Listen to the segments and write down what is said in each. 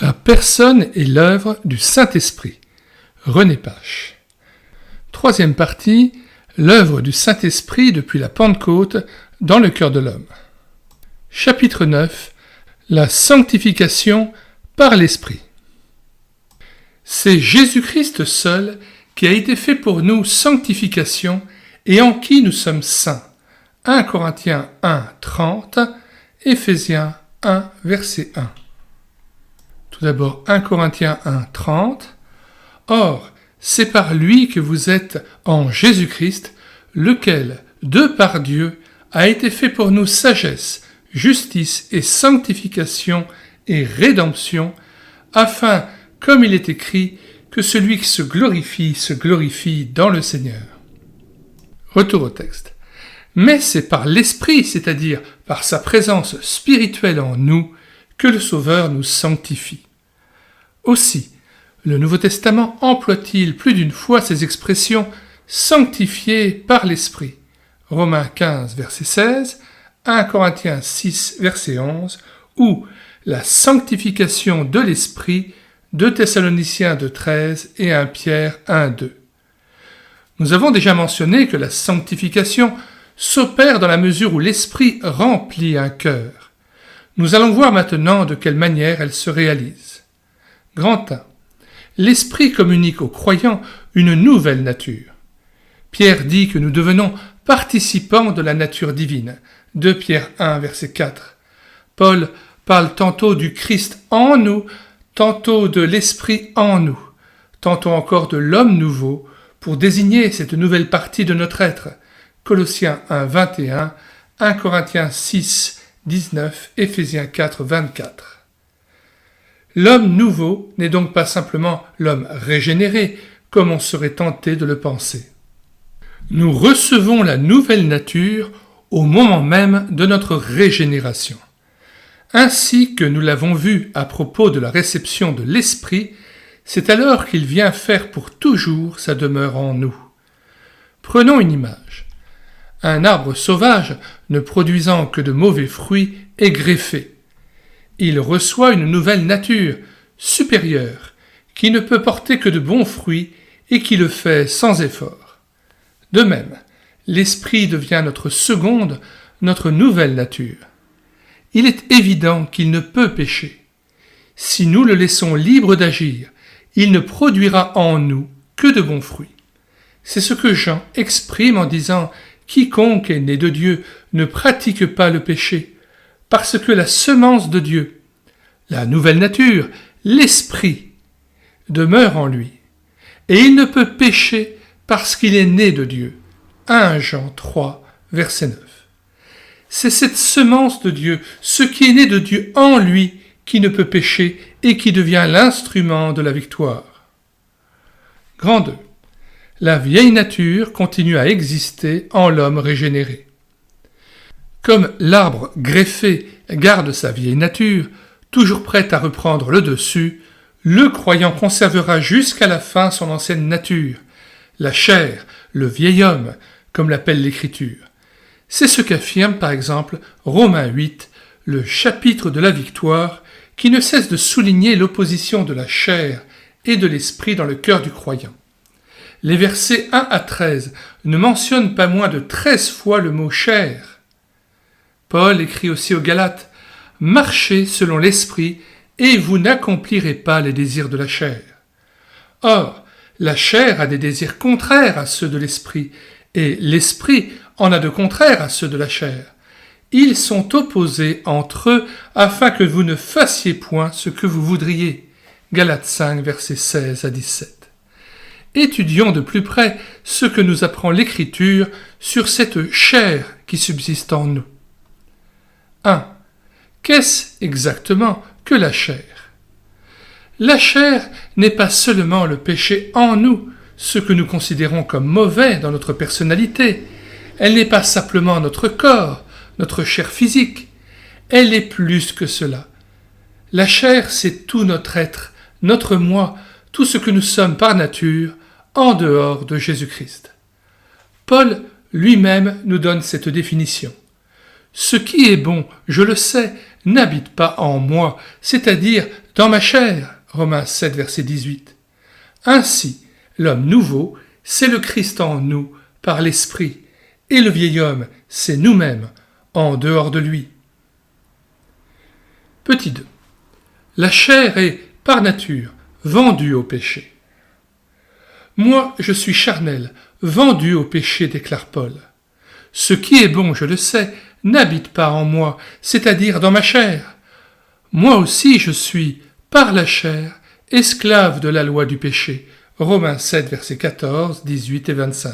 La personne et l'œuvre du Saint-Esprit. René Pache. Troisième partie, l'œuvre du Saint-Esprit depuis la Pentecôte dans le cœur de l'homme. Chapitre 9. La sanctification par l'Esprit. C'est Jésus-Christ seul qui a été fait pour nous sanctification et en qui nous sommes saints. 1 Corinthiens 1, 30, Éphésiens 1, verset 1. Tout d'abord 1 Corinthiens 1, 30. Or, c'est par lui que vous êtes en Jésus-Christ, lequel, de par Dieu, a été fait pour nous sagesse, justice et sanctification et rédemption, afin, comme il est écrit, que celui qui se glorifie dans le Seigneur. Retour au texte. Mais c'est par l'Esprit, c'est-à-dire par sa présence spirituelle en nous, que le Sauveur nous sanctifie. Aussi, le Nouveau Testament emploie-t-il plus d'une fois ces expressions « sanctifiés par l'Esprit » Romains 15, verset 16, 1 Corinthiens 6, verset 11, ou la sanctification de l'Esprit, 2 Thessaloniciens 2, 13 et 1 Pierre 1, 2. Nous avons déjà mentionné que la sanctification s'opère dans la mesure où l'Esprit remplit un cœur. Nous allons voir maintenant de quelle manière elle se réalise. Grand 1. L'Esprit communique aux croyants une nouvelle nature. Pierre dit que nous devenons participants de la nature divine. 2 Pierre 1, verset 4. Paul parle tantôt du Christ en nous, tantôt de l'Esprit en nous, tantôt encore de l'homme nouveau, pour désigner cette nouvelle partie de notre être. Colossiens 1, 21, 1 Corinthiens 6, 19, Éphésiens 4, 24. L'homme nouveau n'est donc pas simplement l'homme régénéré, comme on serait tenté de le penser. Nous recevons la nouvelle nature au moment même de notre régénération. Ainsi que nous l'avons vu à propos de la réception de l'Esprit, c'est alors qu'il vient faire pour toujours sa demeure en nous. Prenons une image. Un arbre sauvage, ne produisant que de mauvais fruits, est greffé. Il reçoit une nouvelle nature, supérieure, qui ne peut porter que de bons fruits et qui le fait sans effort. De même, l'Esprit devient notre seconde, notre nouvelle nature. Il est évident qu'il ne peut pécher. Si nous le laissons libre d'agir, il ne produira en nous que de bons fruits. C'est ce que Jean exprime en disant « Quiconque est né de Dieu ne pratique pas le péché ». Parce que la semence de Dieu, la nouvelle nature, l'Esprit, demeure en lui. Et il ne peut pécher parce qu'il est né de Dieu. 1 Jean 3, verset 9. C'est cette semence de Dieu, ce qui est né de Dieu en lui, qui ne peut pécher et qui devient l'instrument de la victoire. Grand 2. La vieille nature continue à exister en l'homme régénéré. Comme l'arbre greffé garde sa vieille nature, toujours prête à reprendre le dessus, le croyant conservera jusqu'à la fin son ancienne nature, la chair, le vieil homme, comme l'appelle l'Écriture. C'est ce qu'affirme par exemple Romains 8, le chapitre de la victoire, qui ne cesse de souligner l'opposition de la chair et de l'esprit dans le cœur du croyant. Les versets 1 à 13 ne mentionnent pas moins de 13 fois le mot chair. Paul écrit aussi aux Galates « Marchez selon l'esprit, et vous n'accomplirez pas les désirs de la chair. » Or, la chair a des désirs contraires à ceux de l'esprit, et l'esprit en a de contraires à ceux de la chair. Ils sont opposés entre eux afin que vous ne fassiez point ce que vous voudriez. Galates 5, versets 16 à 17. Étudions de plus près ce que nous apprend l'Écriture sur cette chair qui subsiste en nous. 1. Qu'est-ce exactement que la chair ? La chair n'est pas seulement le péché en nous, ce que nous considérons comme mauvais dans notre personnalité. Elle n'est pas simplement notre corps, notre chair physique. Elle est plus que cela. La chair, c'est tout notre être, notre moi, tout ce que nous sommes par nature, en dehors de Jésus-Christ. Paul lui-même nous donne cette définition. Ce qui est bon, je le sais, n'habite pas en moi, c'est-à-dire dans ma chair, Romains 7, verset 18. Ainsi, l'homme nouveau, c'est le Christ en nous, par l'Esprit, et le vieil homme, c'est nous-mêmes, en dehors de lui. Petit 2. La chair est, par nature, vendue au péché. Moi, je suis charnel, vendu au péché, déclare Paul. Ce qui est bon, je le sais, n'habite pas en moi, c'est-à-dire dans ma chair. Moi aussi, je suis, par la chair, esclave de la loi du péché. Romains 7, versets 14, 18 et 25.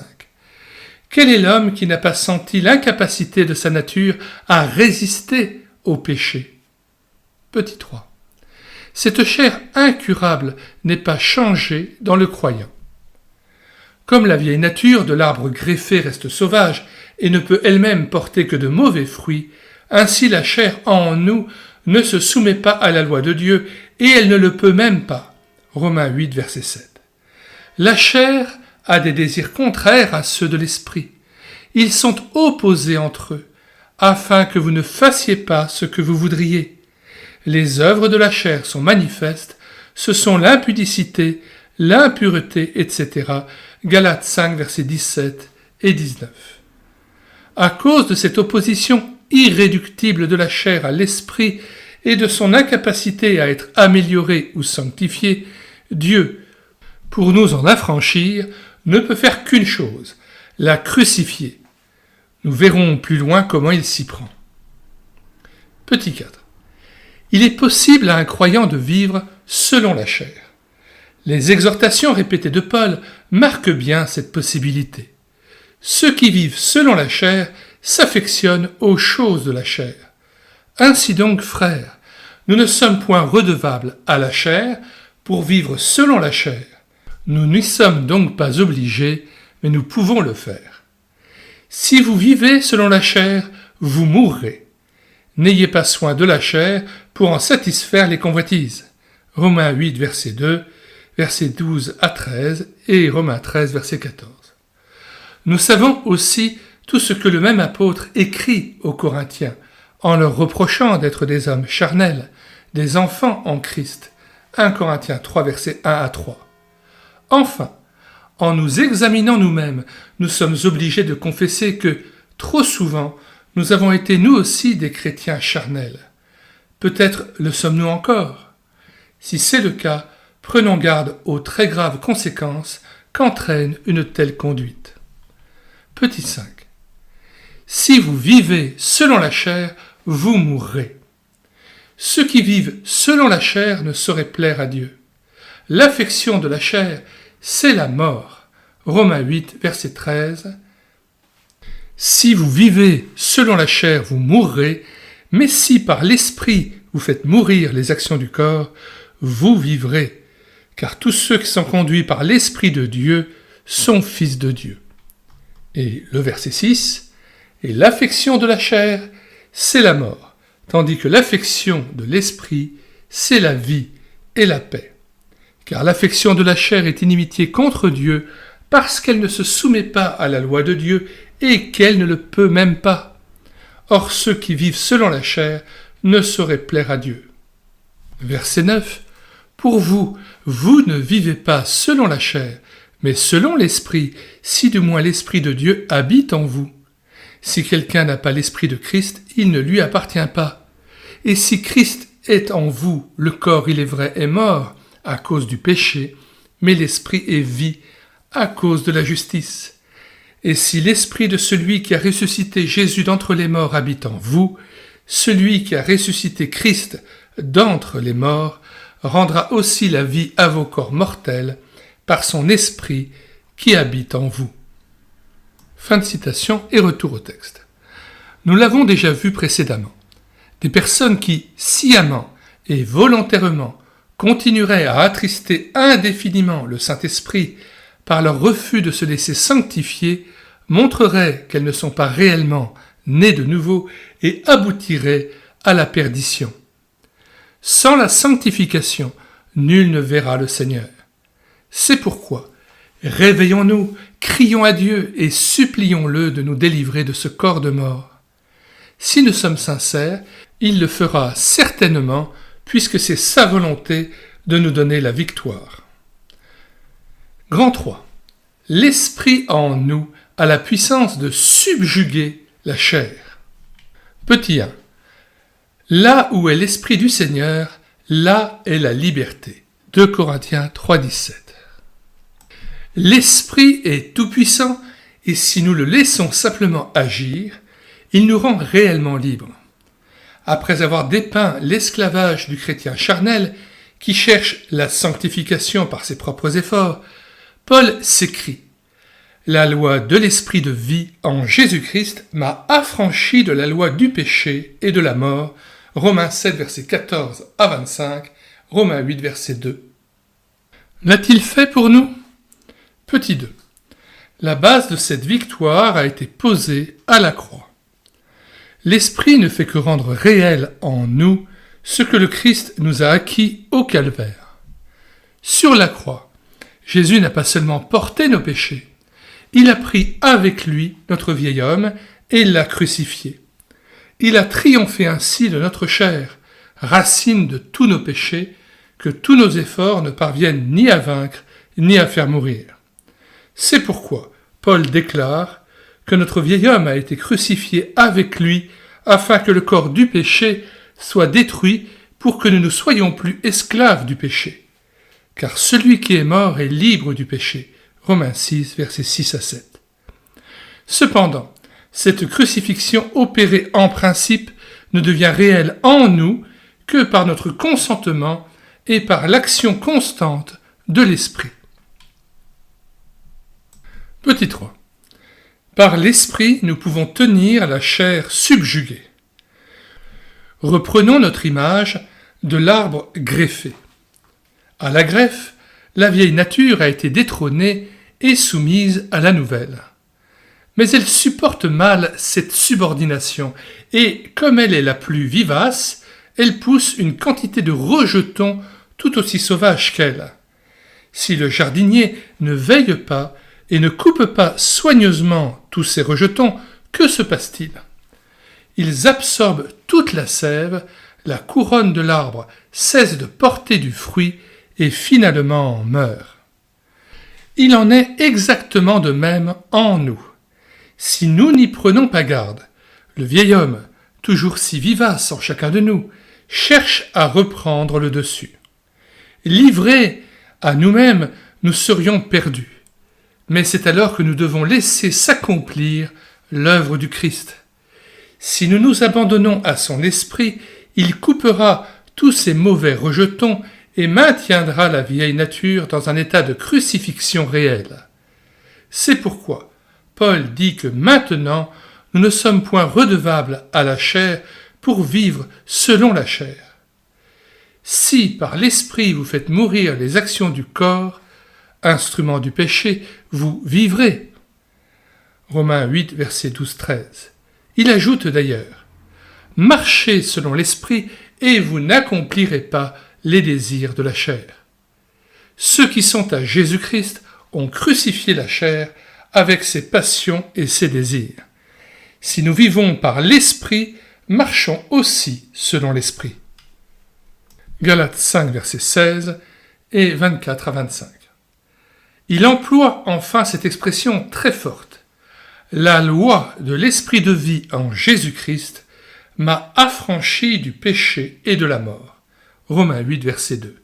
Quel est l'homme qui n'a pas senti l'incapacité de sa nature à résister au péché? Petit 3. Cette chair incurable n'est pas changée dans le croyant. Comme la vieille nature de l'arbre greffé reste sauvage et ne peut elle-même porter que de mauvais fruits, ainsi la chair en nous ne se soumet pas à la loi de Dieu et elle ne le peut même pas. Romains 8, verset 7. La chair a des désirs contraires à ceux de l'esprit. Ils sont opposés entre eux, afin que vous ne fassiez pas ce que vous voudriez. Les œuvres de la chair sont manifestes, ce sont l'impudicité, l'impureté, etc. Galates 5, versets 17 et 19. À cause de cette opposition irréductible de la chair à l'esprit et de son incapacité à être améliorée ou sanctifiée, Dieu, pour nous en affranchir, ne peut faire qu'une chose, la crucifier. Nous verrons plus loin comment il s'y prend. Petit 4. Il est possible à un croyant de vivre selon la chair. Les exhortations répétées de Paul marquent bien cette possibilité. Ceux qui vivent selon la chair s'affectionnent aux choses de la chair. Ainsi donc, frères, nous ne sommes point redevables à la chair pour vivre selon la chair. Nous n'y sommes donc pas obligés, mais nous pouvons le faire. Si vous vivez selon la chair, vous mourrez. N'ayez pas soin de la chair pour en satisfaire les convoitises. Romains 8, verset 2, versets 12 à 13 et Romains 13, verset 14. Nous savons aussi tout ce que le même apôtre écrit aux Corinthiens, en leur reprochant d'être des hommes charnels, des enfants en Christ. 1 Corinthiens 3, versets 1 à 3. Enfin, en nous examinant nous-mêmes, nous sommes obligés de confesser que, trop souvent, nous avons été nous aussi des chrétiens charnels. Peut-être le sommes-nous encore. Si c'est le cas, prenons garde aux très graves conséquences qu'entraîne une telle conduite. Petit 5. Si vous vivez selon la chair, vous mourrez. Ceux qui vivent selon la chair ne sauraient plaire à Dieu. L'affection de la chair, c'est la mort. Romains 8, verset 13. Si vous vivez selon la chair, vous mourrez, mais si par l'esprit vous faites mourir les actions du corps, vous vivrez, car tous ceux qui sont conduits par l'Esprit de Dieu sont fils de Dieu. Et le verset 6, et l'affection de la chair, c'est la mort, tandis que l'affection de l'Esprit, c'est la vie et la paix. Car l'affection de la chair est inimitié contre Dieu, parce qu'elle ne se soumet pas à la loi de Dieu et qu'elle ne le peut même pas. Or ceux qui vivent selon la chair ne sauraient plaire à Dieu. Verset 9. Pour vous, vous ne vivez pas selon la chair, mais selon l'Esprit, si du moins l'Esprit de Dieu habite en vous. Si quelqu'un n'a pas l'Esprit de Christ, il ne lui appartient pas. Et si Christ est en vous, le corps, il est vrai, est mort à cause du péché, mais l'Esprit est vie à cause de la justice. Et si l'Esprit de celui qui a ressuscité Jésus d'entre les morts habite en vous, celui qui a ressuscité Christ d'entre les morts rendra aussi la vie à vos corps mortels par son Esprit qui habite en vous. Fin de citation et retour au texte. Nous l'avons déjà vu précédemment. Des personnes qui, sciemment et volontairement, continueraient à attrister indéfiniment le Saint-Esprit par leur refus de se laisser sanctifier, montreraient qu'elles ne sont pas réellement nées de nouveau et aboutiraient à la perdition. Sans la sanctification, nul ne verra le Seigneur. C'est pourquoi, réveillons-nous, crions à Dieu et supplions-le de nous délivrer de ce corps de mort. Si nous sommes sincères, il le fera certainement, puisque c'est sa volonté de nous donner la victoire. Grand 3. L'esprit en nous a la puissance de subjuguer la chair. Petit 1. Là où est l'esprit du Seigneur, là est la liberté. 2 Corinthiens 3,17. L'esprit est tout-puissant et si nous le laissons simplement agir, il nous rend réellement libres. Après avoir dépeint l'esclavage du chrétien charnel qui cherche la sanctification par ses propres efforts, Paul s'écrie « La loi de l'esprit de vie en Jésus-Christ m'a affranchi de la loi du péché et de la mort. » Romains 7, versets 14 à 25, Romains 8, verset 2. L'a-t-il fait pour nous ? Petit 2. La base de cette victoire a été posée à la croix. L'Esprit ne fait que rendre réel en nous ce que le Christ nous a acquis au calvaire. Sur la croix, Jésus n'a pas seulement porté nos péchés, il a pris avec lui notre vieil homme et l'a crucifié. Il a triomphé ainsi de notre chair, racine de tous nos péchés, que tous nos efforts ne parviennent ni à vaincre ni à faire mourir. C'est pourquoi Paul déclare que notre vieil homme a été crucifié avec lui afin que le corps du péché soit détruit pour que nous ne soyons plus esclaves du péché. Car celui qui est mort est libre du péché. Romains 6, versets 6 à 7. Cependant, cette crucifixion opérée en principe ne devient réelle en nous que par notre consentement et par l'action constante de l'Esprit. Petit 3. Par l'Esprit, nous pouvons tenir la chair subjuguée. Reprenons notre image de l'arbre greffé. À la greffe, la vieille nature a été détrônée et soumise à la nouvelle. Mais elle supporte mal cette subordination et, comme elle est la plus vivace, elle pousse une quantité de rejetons tout aussi sauvages qu'elle. Si le jardinier ne veille pas et ne coupe pas soigneusement tous ces rejetons, que se passe-t-il ? Ils absorbent toute la sève, la couronne de l'arbre cesse de porter du fruit et finalement meurt. Il en est exactement de même en nous. Si nous n'y prenons pas garde, le vieil homme, toujours si vivace en chacun de nous, cherche à reprendre le dessus. Livrés à nous-mêmes, nous serions perdus. Mais c'est alors que nous devons laisser s'accomplir l'œuvre du Christ. Si nous nous abandonnons à son esprit, il coupera tous ces mauvais rejetons et maintiendra la vieille nature dans un état de crucifixion réelle. C'est pourquoi Paul dit que maintenant, nous ne sommes point redevables à la chair pour vivre selon la chair. Si par l'esprit vous faites mourir les actions du corps, instrument du péché, vous vivrez. Romains 8, versets 12-13. Il ajoute d'ailleurs « Marchez selon l'esprit et vous n'accomplirez pas les désirs de la chair. » Ceux qui sont à Jésus-Christ ont crucifié la chair avec ses passions et ses désirs. Si nous vivons par l'esprit, marchons aussi selon l'esprit. Galates 5, versets 16 et 24 à 25. Il emploie enfin cette expression très forte. La loi de l'esprit de vie en Jésus-Christ m'a affranchi du péché et de la mort. Romains 8, verset 2.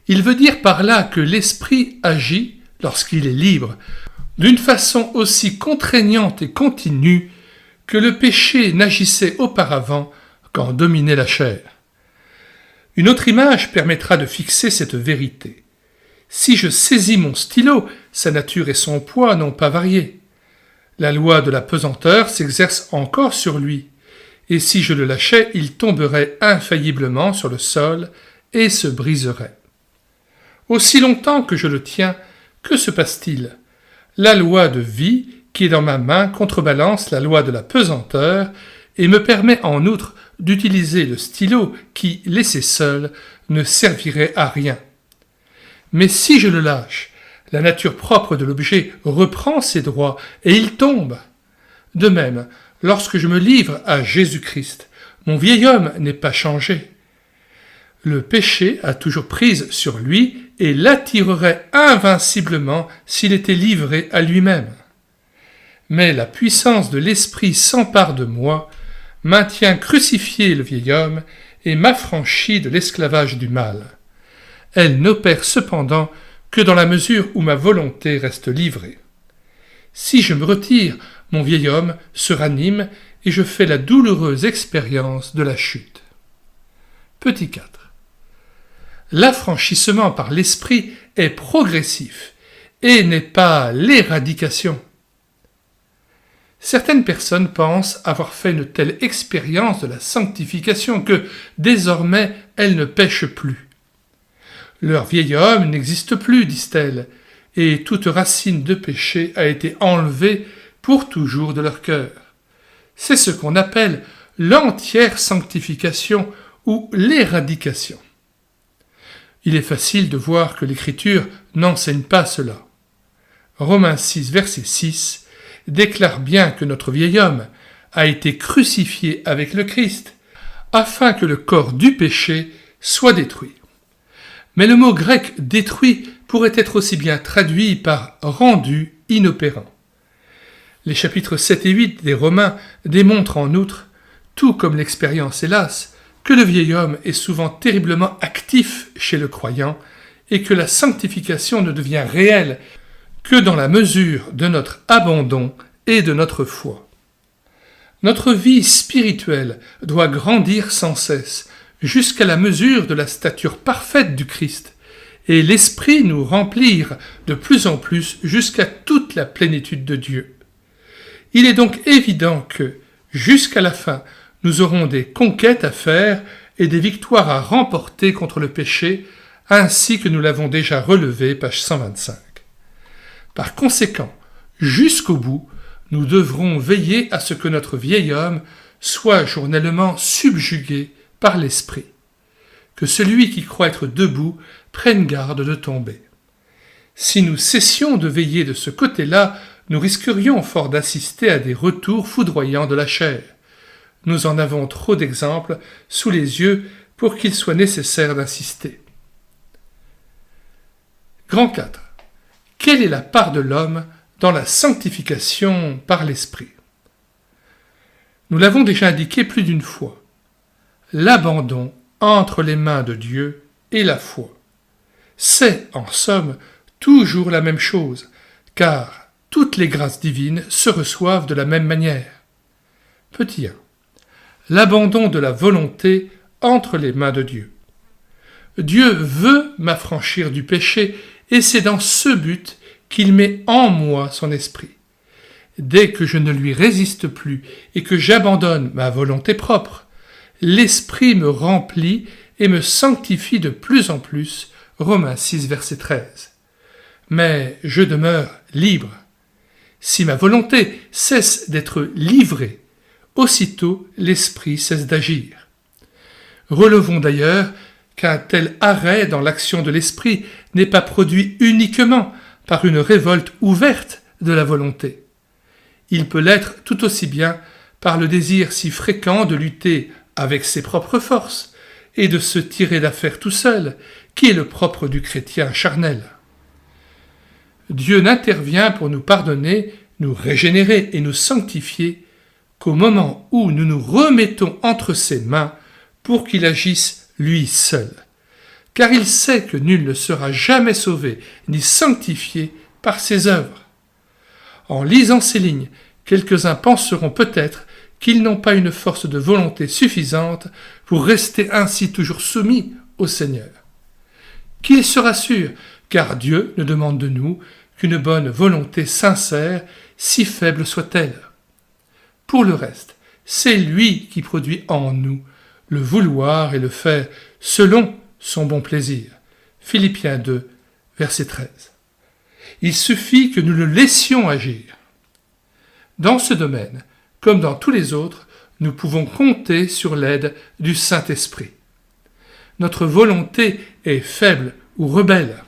Il veut dire par là que l'esprit agit, lorsqu'il est libre, d'une façon aussi contraignante et continue que le péché n'agissait auparavant qu'en dominait la chair. Une autre image permettra de fixer cette vérité. Si je saisis mon stylo, sa nature et son poids n'ont pas varié. La loi de la pesanteur s'exerce encore sur lui, et si je le lâchais, il tomberait infailliblement sur le sol et se briserait. Aussi longtemps que je le tiens, que se passe-t-il ? La loi de vie qui est dans ma main contrebalance la loi de la pesanteur et me permet en outre d'utiliser le stylo qui, laissé seul, ne servirait à rien. Mais si je le lâche, la nature propre de l'objet reprend ses droits et il tombe. De même, lorsque je me livre à Jésus-Christ, mon vieil homme n'est pas changé. Le péché a toujours prise sur lui et l'attirerait invinciblement s'il était livré à lui-même. Mais la puissance de l'Esprit s'empare de moi, maintient crucifié le vieil homme et m'affranchit de l'esclavage du mal. Elle n'opère cependant que dans la mesure où ma volonté reste livrée. Si je me retire, mon vieil homme se ranime et je fais la douloureuse expérience de la chute. Petit 4. L'affranchissement par l'esprit est progressif et n'est pas l'éradication. Certaines personnes pensent avoir fait une telle expérience de la sanctification que, désormais, elles ne pêchent plus. Leur vieil homme n'existe plus, disent-elles, et toute racine de péché a été enlevée pour toujours de leur cœur. C'est ce qu'on appelle l'entière sanctification ou l'éradication. Il est facile de voir que l'Écriture n'enseigne pas cela. Romains 6, verset 6 déclare bien que notre vieil homme a été crucifié avec le Christ, afin que le corps du péché soit détruit. Mais le mot grec « détruit » pourrait être aussi bien traduit par « rendu inopérant ». Les chapitres 7 et 8 des Romains démontrent en outre, tout comme l'expérience hélas, que le vieil homme est souvent terriblement actif chez le croyant et que la sanctification ne devient réelle que dans la mesure de notre abandon et de notre foi. Notre vie spirituelle doit grandir sans cesse jusqu'à la mesure de la stature parfaite du Christ et l'Esprit nous remplir de plus en plus jusqu'à toute la plénitude de Dieu. Il est donc évident que, jusqu'à la fin, nous aurons des conquêtes à faire et des victoires à remporter contre le péché, ainsi que nous l'avons déjà relevé, page 125. Par conséquent, jusqu'au bout, nous devrons veiller à ce que notre vieil homme soit journellement subjugué par l'Esprit. Que celui qui croit être debout prenne garde de tomber. Si nous cessions de veiller de ce côté-là, nous risquerions fort d'assister à des retours foudroyants de la chair. Nous en avons trop d'exemples sous les yeux pour qu'il soit nécessaire d'insister. Grand 4. Quelle est la part de l'homme dans la sanctification par l'Esprit ? Nous l'avons déjà indiqué plus d'une fois. L'abandon entre les mains de Dieu et la foi. C'est, en somme, toujours la même chose, car toutes les grâces divines se reçoivent de la même manière. Petit 1. L'abandon de la volonté entre les mains de Dieu. Dieu veut m'affranchir du péché et c'est dans ce but qu'il met en moi son esprit. Dès que je ne lui résiste plus et que j'abandonne ma volonté propre, l'esprit me remplit et me sanctifie de plus en plus, Romains 6, verset 13. Mais je demeure libre. Si ma volonté cesse d'être livrée, aussitôt l'esprit cesse d'agir. Relevons d'ailleurs qu'un tel arrêt dans l'action de l'esprit n'est pas produit uniquement par une révolte ouverte de la volonté. Il peut l'être tout aussi bien par le désir si fréquent de lutter avec ses propres forces et de se tirer d'affaire tout seul, qui est le propre du chrétien charnel. Dieu n'intervient pour nous pardonner, nous régénérer et nous sanctifier qu'au moment où nous nous remettons entre ses mains pour qu'il agisse lui seul. Car il sait que nul ne sera jamais sauvé ni sanctifié par ses œuvres. En lisant ces lignes, quelques-uns penseront peut-être qu'ils n'ont pas une force de volonté suffisante pour rester ainsi toujours soumis au Seigneur. Qu'ils se rassurent, car Dieu ne demande de nous qu'une bonne volonté sincère, si faible soit-elle. Pour le reste, c'est lui qui produit en nous le vouloir et le faire selon son bon plaisir. Philippiens 2, verset 13. Il suffit que nous le laissions agir. Dans ce domaine, comme dans tous les autres, nous pouvons compter sur l'aide du Saint-Esprit. Notre volonté est faible ou rebelle.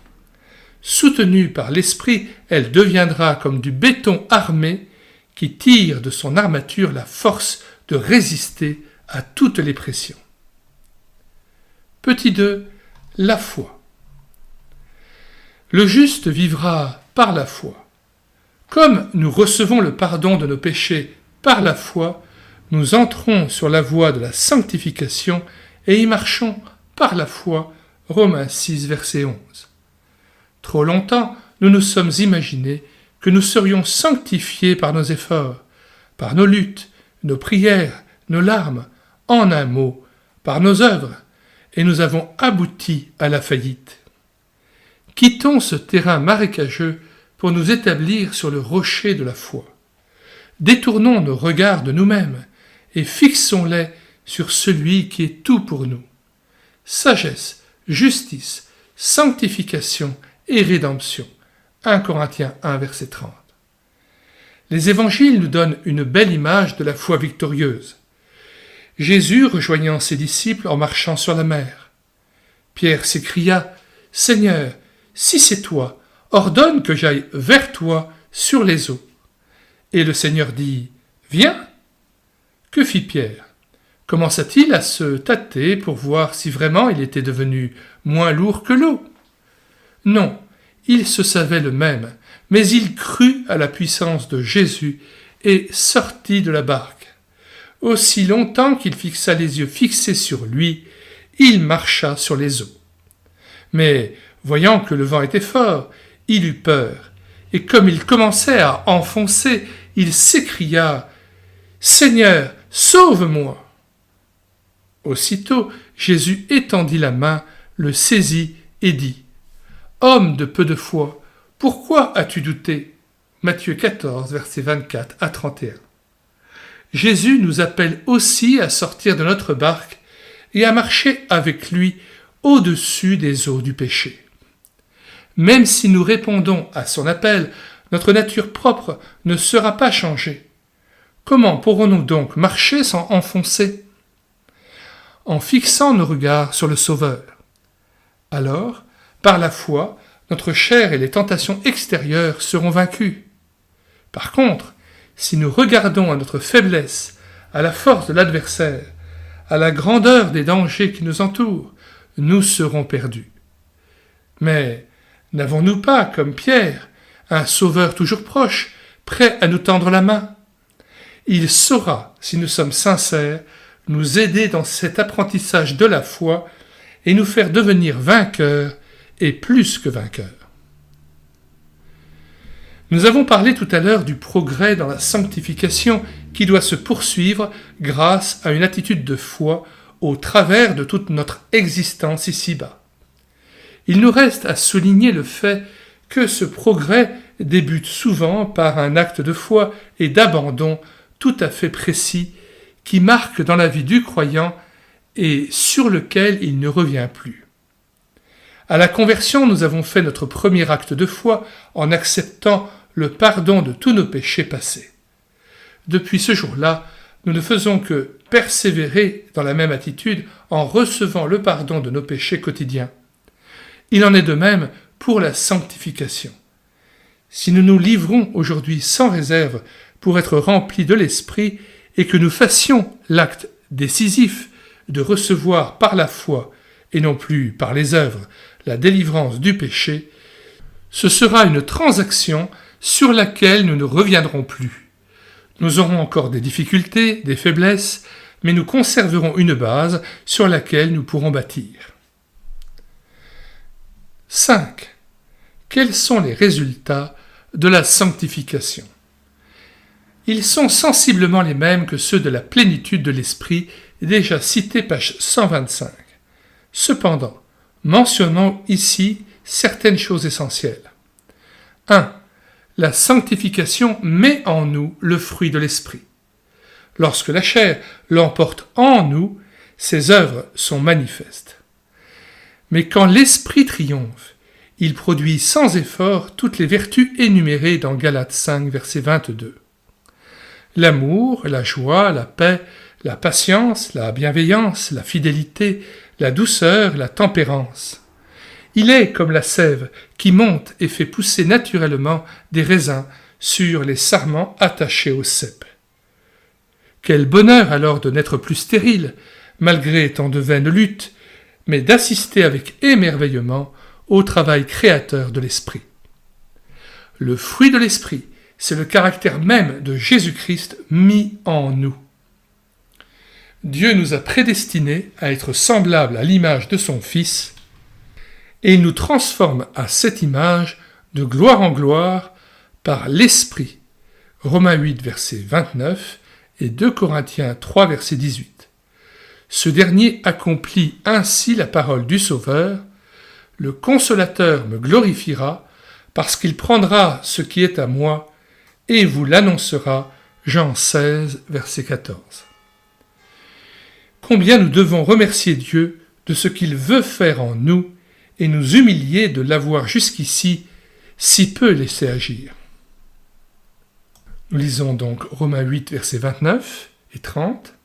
Soutenue par l'Esprit, elle deviendra comme du béton armé qui tire de son armature la force de résister à toutes les pressions. Petit 2. La foi. Le juste vivra par la foi. Comme nous recevons le pardon de nos péchés par la foi, nous entrons sur la voie de la sanctification et y marchons par la foi. Romains 6, verset 11. Trop longtemps, nous nous sommes imaginés que nous serions sanctifiés par nos efforts, par nos luttes, nos prières, nos larmes, en un mot, par nos œuvres, et nous avons abouti à la faillite. Quittons ce terrain marécageux pour nous établir sur le rocher de la foi. Détournons nos regards de nous-mêmes et fixons-les sur celui qui est tout pour nous. Sagesse, justice, sanctification et rédemption. 1 Corinthiens 1, verset 30. Les évangiles nous donnent une belle image de la foi victorieuse. Jésus rejoignant ses disciples en marchant sur la mer. Pierre s'écria « Seigneur, si c'est toi, ordonne que j'aille vers toi sur les eaux. » Et le Seigneur dit « Viens !» Que fit Pierre? Commença-t-il à se tâter pour voir si vraiment il était devenu moins lourd que l'eau? Non, il se savait le même, mais il crut à la puissance de Jésus et sortit de la barque. Aussi longtemps qu'il fixa les yeux fixés sur lui, il marcha sur les eaux. Mais, voyant que le vent était fort, il eut peur, et comme il commençait à enfoncer, il s'écria « Seigneur, sauve-moi !» Aussitôt, Jésus étendit la main, le saisit et dit « Homme de peu de foi, pourquoi as-tu douté ?» Matthieu 14, versets 24 à 31. Jésus nous appelle aussi à sortir de notre barque et à marcher avec lui au-dessus des eaux du péché. Même si nous répondons à son appel, notre nature propre ne sera pas changée. Comment pourrons-nous donc marcher sans enfoncer? En fixant nos regards sur le Sauveur. Alors, par la foi, notre chair et les tentations extérieures seront vaincues. Par contre, si nous regardons à notre faiblesse, à la force de l'adversaire, à la grandeur des dangers qui nous entourent, nous serons perdus. Mais n'avons-nous pas, comme Pierre, un Sauveur toujours proche, prêt à nous tendre la main? Il saura, si nous sommes sincères, nous aider dans cet apprentissage de la foi et nous faire devenir vainqueurs et plus que vainqueurs. Nous avons parlé tout à l'heure du progrès dans la sanctification qui doit se poursuivre grâce à une attitude de foi au travers de toute notre existence ici-bas. Il nous reste à souligner le fait que ce progrès débute souvent par un acte de foi et d'abandon tout à fait précis qui marque dans la vie du croyant et sur lequel il ne revient plus. À la conversion, nous avons fait notre premier acte de foi en acceptant le pardon de tous nos péchés passés. Depuis ce jour-là, nous ne faisons que persévérer dans la même attitude en recevant le pardon de nos péchés quotidiens. Il en est de même pour la sanctification. Si nous nous livrons aujourd'hui sans réserve pour être remplis de l'Esprit et que nous fassions l'acte décisif de recevoir par la foi et non plus par les œuvres la délivrance du péché, ce sera une transaction sur laquelle nous ne reviendrons plus. Nous aurons encore des difficultés, des faiblesses, mais nous conserverons une base sur laquelle nous pourrons bâtir. 5. Quels sont les résultats de la sanctification? Ils sont sensiblement les mêmes que ceux de la plénitude de l'esprit, déjà cités page 125. Cependant, mentionnons ici certaines choses essentielles. 1. La sanctification met en nous le fruit de l'esprit. Lorsque la chair l'emporte en nous, ses œuvres sont manifestes. Mais quand l'esprit triomphe, il produit sans effort toutes les vertus énumérées dans Galates 5, verset 22. L'amour, la joie, la paix, la patience, la bienveillance, la fidélité, la douceur, la tempérance. Il est comme la sève qui monte et fait pousser naturellement des raisins sur les sarments attachés au cep. Quel bonheur alors de n'être plus stérile, malgré tant de vaines luttes, mais d'assister avec émerveillement au travail créateur de l'Esprit. Le fruit de l'Esprit, c'est le caractère même de Jésus-Christ mis en nous. Dieu nous a prédestinés à être semblables à l'image de son Fils, et il nous transforme à cette image de gloire en gloire par l'Esprit. Romains 8, verset 29 et 2 Corinthiens 3, verset 18. Ce dernier accomplit ainsi la parole du Sauveur. Le Consolateur me glorifiera parce qu'il prendra ce qui est à moi et vous l'annoncera. Jean 16, verset 14. Combien nous devons remercier Dieu de ce qu'il veut faire en nous et nous humilier de l'avoir jusqu'ici si peu laissé agir. Nous lisons donc Romains 8, versets 29 et 30.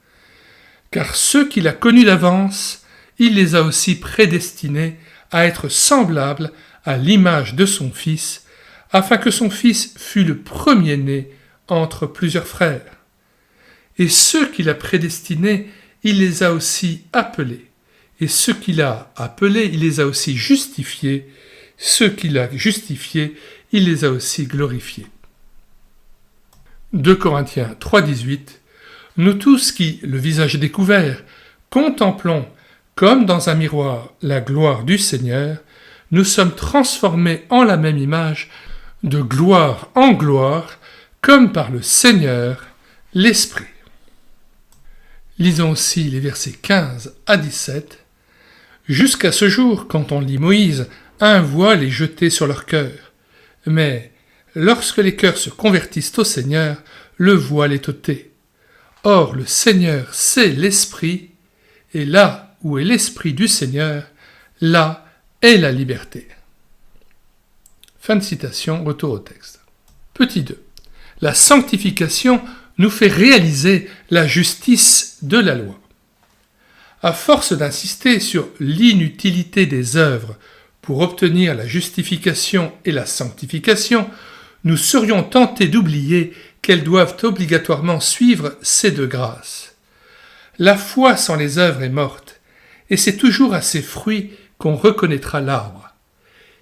« Car ceux qu'il a connus d'avance, il les a aussi prédestinés à être semblables à l'image de son Fils, afin que son Fils fût le premier-né entre plusieurs frères. Et ceux qu'il a prédestinés, il les a aussi appelés. Et ceux qu'il a appelés, il les a aussi justifiés. Ceux qu'il a justifiés, il les a aussi glorifiés. » 2 Corinthiens 3, 18. Nous tous qui, le visage découvert, contemplons comme dans un miroir la gloire du Seigneur, nous sommes transformés en la même image, de gloire en gloire, comme par le Seigneur, l'Esprit. Lisons aussi les versets 15 à 17. Jusqu'à ce jour, quand on lit Moïse, un voile est jeté sur leur cœur. Mais lorsque les cœurs se convertissent au Seigneur, le voile est ôté. Or, le Seigneur, c'est l'Esprit, et là où est l'Esprit du Seigneur, là est la liberté. Fin de citation, retour au texte. Petit 2. La sanctification nous fait réaliser la justice de la loi. À force d'insister sur l'inutilité des œuvres pour obtenir la justification et la sanctification, nous serions tentés d'oublier qu'elles doivent obligatoirement suivre ces deux grâces. La foi sans les œuvres est morte, et c'est toujours à ses fruits qu'on reconnaîtra l'arbre.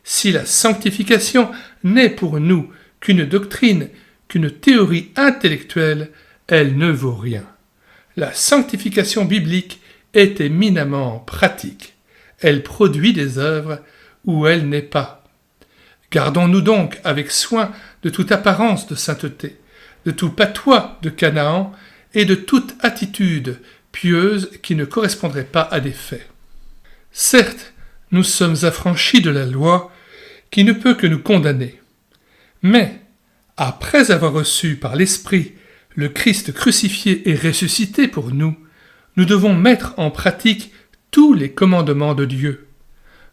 Si la sanctification n'est pour nous qu'une doctrine, qu'une théorie intellectuelle, elle ne vaut rien. La sanctification biblique est éminemment pratique. Elle produit des œuvres où elle n'est pas. Gardons-nous donc avec soin de toute apparence de sainteté, de tout patois de Canaan et de toute attitude pieuse qui ne correspondrait pas à des faits. Certes, nous sommes affranchis de la loi qui ne peut que nous condamner. Mais, après avoir reçu par l'Esprit le Christ crucifié et ressuscité pour nous, nous devons mettre en pratique tous les commandements de Dieu,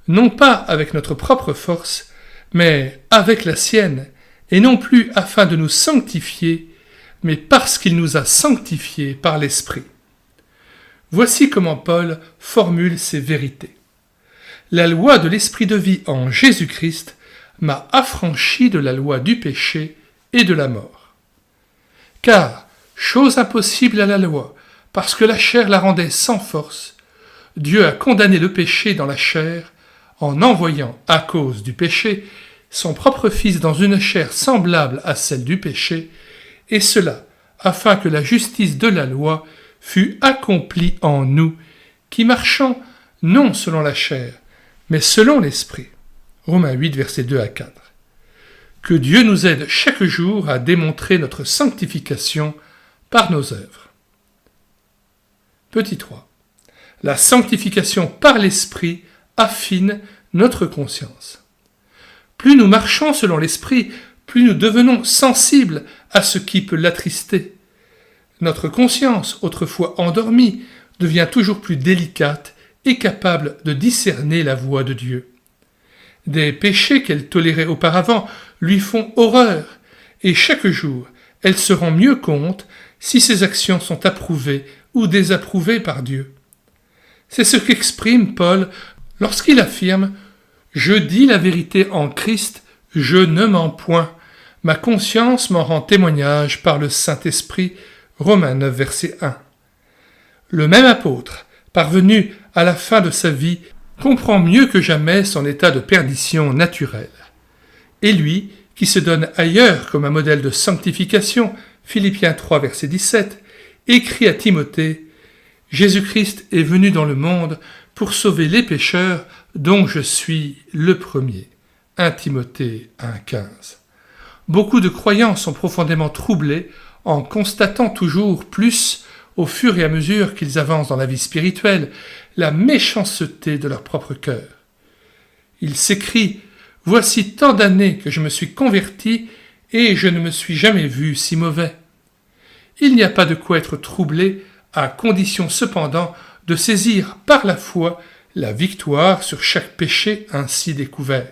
non pas avec notre propre force, mais avec la sienne, et non plus afin de nous sanctifier, mais parce qu'il nous a sanctifiés par l'Esprit. Voici comment Paul formule ces vérités. La loi de l'Esprit de vie en Jésus-Christ m'a affranchi de la loi du péché et de la mort. Car, chose impossible à la loi, parce que la chair la rendait sans force, Dieu a condamné le péché dans la chair en envoyant, à cause du péché, son propre Fils dans une chair semblable à celle du péché, et cela afin que la justice de la loi fût accomplie en nous, qui marchons non selon la chair, mais selon l'Esprit. Romains 8, versets 2 à 4. Que Dieu nous aide chaque jour à démontrer notre sanctification par nos œuvres. Petit 3. La sanctification par l'Esprit affine notre conscience. Plus nous marchons selon l'Esprit, plus nous devenons sensibles à ce qui peut l'attrister. Notre conscience, autrefois endormie, devient toujours plus délicate et capable de discerner la voix de Dieu. Des péchés qu'elle tolérait auparavant lui font horreur, et chaque jour, elle se rend mieux compte si ses actions sont approuvées ou désapprouvées par Dieu. C'est ce qu'exprime Paul lorsqu'il affirme « Je dis la vérité en Christ, je ne mens point. Ma conscience m'en rend témoignage par le Saint-Esprit. » Romains 9, verset 1. Le même apôtre, parvenu à la fin de sa vie, comprend mieux que jamais son état de perdition naturelle. Et lui, qui se donne ailleurs comme un modèle de sanctification, Philippiens 3, verset 17, écrit à Timothée « Jésus-Christ est venu dans le monde pour sauver les pécheurs, dont je suis le premier. » 1 Timothée 1, 15. Beaucoup de croyants sont profondément troublés en constatant toujours plus, au fur et à mesure qu'ils avancent dans la vie spirituelle, la méchanceté de leur propre cœur. Ils s'écrient « Voici tant d'années que je me suis converti et je ne me suis jamais vu si mauvais. » Il n'y a pas de quoi être troublé, à condition cependant de saisir par la foi la victoire sur chaque péché ainsi découvert.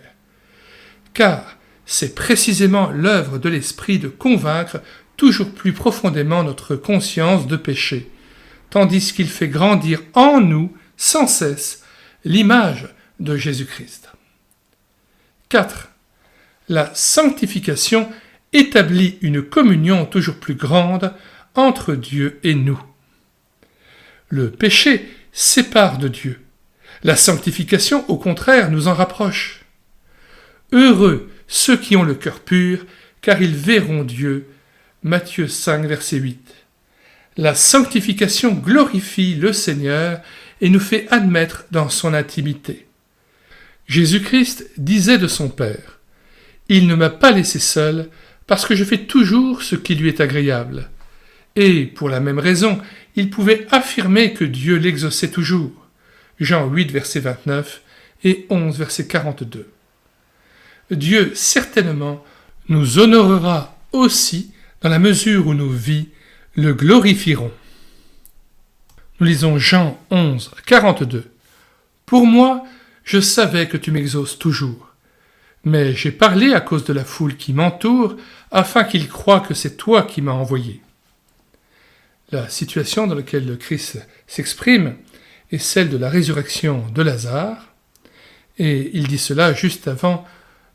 Car c'est précisément l'œuvre de l'Esprit de convaincre toujours plus profondément notre conscience de péché, tandis qu'il fait grandir en nous, sans cesse, l'image de Jésus-Christ. 4. La sanctification établit une communion toujours plus grande entre Dieu et nous. Le péché sépare de Dieu. La sanctification, au contraire, nous en rapproche. Heureux ceux qui ont le cœur pur, car ils verront Dieu. Matthieu 5, verset 8. La sanctification glorifie le Seigneur et nous fait admettre dans son intimité. Jésus-Christ disait de son Père « Il ne m'a pas laissé seul, parce que je fais toujours ce qui lui est agréable. » Et, pour la même raison, il pouvait affirmer que Dieu l'exauçait toujours. Jean 8, verset 29 et 11, verset 42. Dieu, certainement, nous honorera aussi dans la mesure où nos vies le glorifieront. Nous lisons Jean 11, 42. « Pour moi, je savais que tu m'exauces toujours. Mais j'ai parlé à cause de la foule qui m'entoure, afin qu'ils croient que c'est toi qui m'as envoyé. » La situation dans laquelle le Christ s'exprime est celle de la résurrection de Lazare, et il dit cela juste avant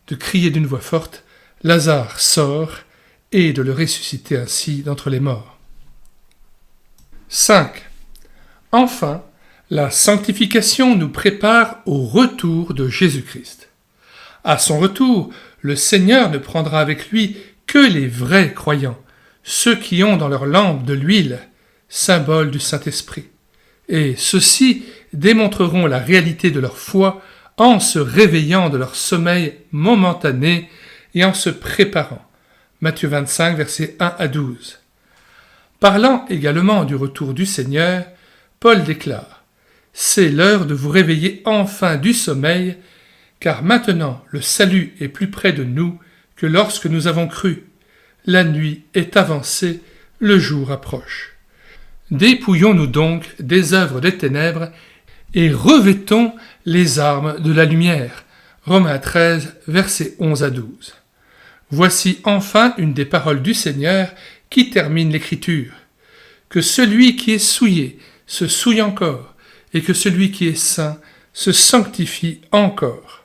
de crier d'une voix forte « Lazare sort !» et de le ressusciter ainsi d'entre les morts. 5. Enfin, la sanctification nous prépare au retour de Jésus-Christ. À son retour, le Seigneur ne prendra avec lui que les vrais croyants, ceux qui ont dans leur lampe de l'huile, symbole du Saint-Esprit. Et ceux-ci démontreront la réalité de leur foi en se réveillant de leur sommeil momentané et en se préparant. Matthieu 25, versets 1 à 12. Parlant également du retour du Seigneur, Paul déclare « C'est l'heure de vous réveiller enfin du sommeil, car maintenant le salut est plus près de nous que lorsque nous avons cru. La nuit est avancée, le jour approche. Dépouillons-nous donc des œuvres des ténèbres et revêtons les armes de la lumière. » Romains 13, versets 11 à 12. Voici enfin une des paroles du Seigneur qui termine l'Écriture. Que celui qui est souillé se souille encore, et que celui qui est saint se sanctifie encore.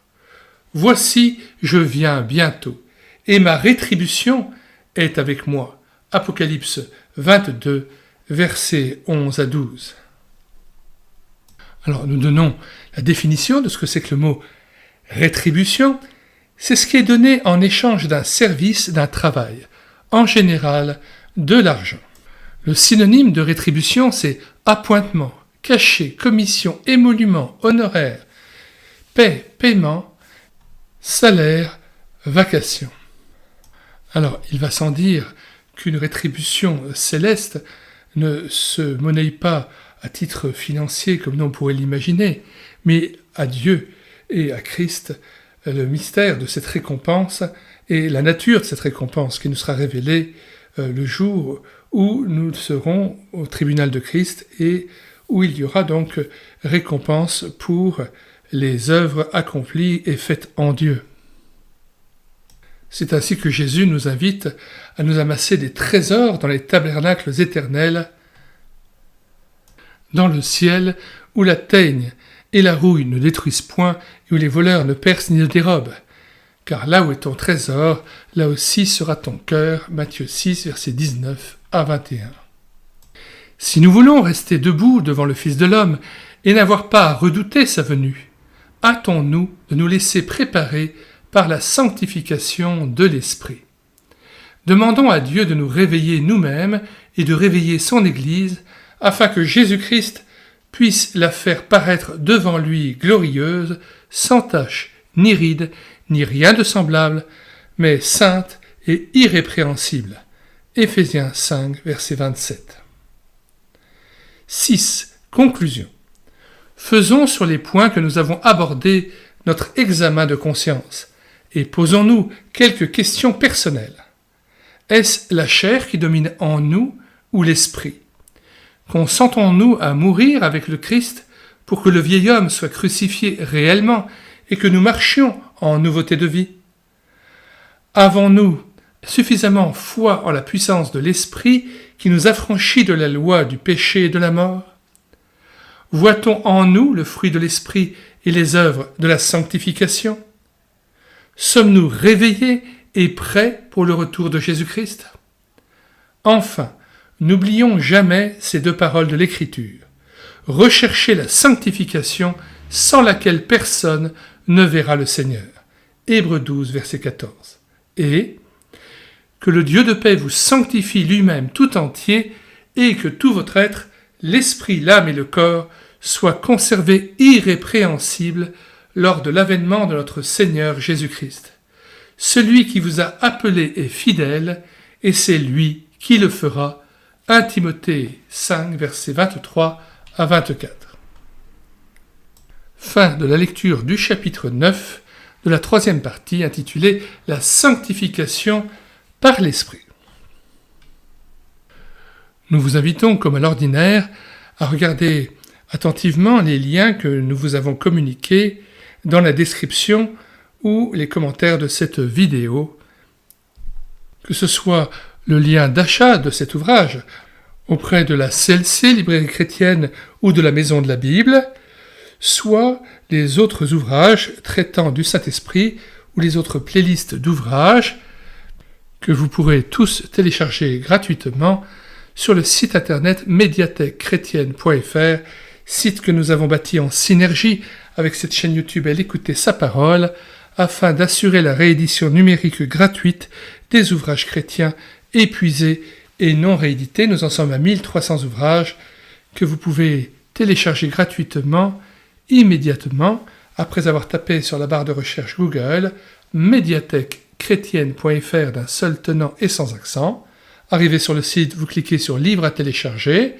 Voici, je viens bientôt, et ma rétribution est avec moi. Apocalypse 22, versets 11 à 12. Alors nous donnons la définition de ce que c'est que le mot rétribution. C'est ce qui est donné en échange d'un service, d'un travail, en général de l'argent. Le synonyme de rétribution, c'est appointement, cachet, commission, émolument, honoraire, paie, paiement, salaire, vacation. Alors, il va sans dire qu'une rétribution céleste ne se monnaie pas à titre financier comme nous on pourrait l'imaginer, mais à Dieu et à Christ, le mystère de cette récompense et la nature de cette récompense qui nous sera révélée le jour où nous serons au tribunal de Christ et où il y aura donc récompense pour les œuvres accomplies et faites en Dieu. C'est ainsi que Jésus nous invite à nous amasser des trésors dans les tabernacles éternels, dans le ciel où la teigne et la rouille ne détruisent point et où les voleurs ne percent ni ne dérobent. Car là où est ton trésor, là aussi sera ton cœur. Matthieu 6, versets 19 à 21. Si nous voulons rester debout devant le Fils de l'homme et n'avoir pas à redouter sa venue, hâtons-nous de nous laisser préparer par la sanctification de l'Esprit. Demandons à Dieu de nous réveiller nous-mêmes et de réveiller son Église, afin que Jésus-Christ puisse la faire paraître devant lui glorieuse, sans tache, ni ride, ni rien de semblable, mais sainte et irrépréhensible. Éphésiens 5, verset 27. 6. Conclusion. Faisons sur les points que nous avons abordés notre examen de conscience et posons-nous quelques questions personnelles. Est-ce la chair qui domine en nous ou l'esprit ? Consentons-nous à mourir avec le Christ pour que le vieil homme soit crucifié réellement et que nous marchions en nouveauté de vie ? Avons-nous suffisamment foi en la puissance de l'Esprit qui nous affranchit de la loi du péché et de la mort ? Voit-on en nous le fruit de l'Esprit et les œuvres de la sanctification ? Sommes-nous réveillés et prêts pour le retour de Jésus-Christ ? Enfin, n'oublions jamais ces deux paroles de l'Écriture. Recherchez la sanctification sans laquelle personne ne verra le Seigneur. Hébreux 12, verset 14. Et que le Dieu de paix vous sanctifie lui-même tout entier et que tout votre être, l'esprit, l'âme et le corps, soient conservés irrépréhensibles lors de l'avènement de notre Seigneur Jésus-Christ. Celui qui vous a appelé est fidèle et c'est lui qui le fera. 1 Timothée 5, versets 23 à 24. Fin de la lecture du chapitre 9 de la troisième partie intitulée « La sanctification par l'Esprit ». Nous vous invitons, comme à l'ordinaire, à regarder attentivement les liens que nous vous avons communiqués dans la description ou les commentaires de cette vidéo, que ce soit le lien d'achat de cet ouvrage auprès de la CLC, Librairie chrétienne, ou de la Maison de la Bible, soit les autres ouvrages traitant du Saint-Esprit ou les autres playlists d'ouvrages que vous pourrez tous télécharger gratuitement sur le site internet médiathèquechrétienne.fr, site que nous avons bâti en synergie avec cette chaîne YouTube Elle écoutait sa parole, afin d'assurer la réédition numérique gratuite des ouvrages chrétiens épuisés et non réédités. Nous en sommes à 1300 ouvrages que vous pouvez télécharger gratuitement, immédiatement, après avoir tapé sur la barre de recherche Google médiathèquechrétienne.fr d'un seul tenant et sans accent. Arrivé sur le site, vous cliquez sur Livres à télécharger,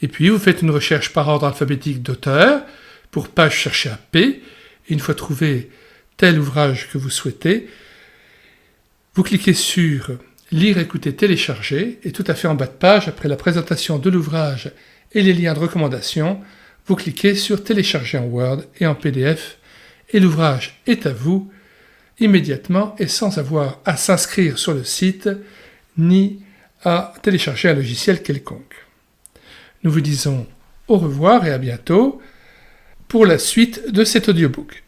et puis vous faites une recherche par ordre alphabétique d'auteur, pour page chercher à P, et une fois trouvé tel ouvrage que vous souhaitez, vous cliquez sur Lire, écouter, télécharger, et tout à fait en bas de page, après la présentation de l'ouvrage et les liens de recommandation, vous cliquez sur Télécharger en Word et en PDF, et l'ouvrage est à vous, immédiatement et sans avoir à s'inscrire sur le site, ni à télécharger un logiciel quelconque. Nous vous disons au revoir et à bientôt pour la suite de cet audiobook.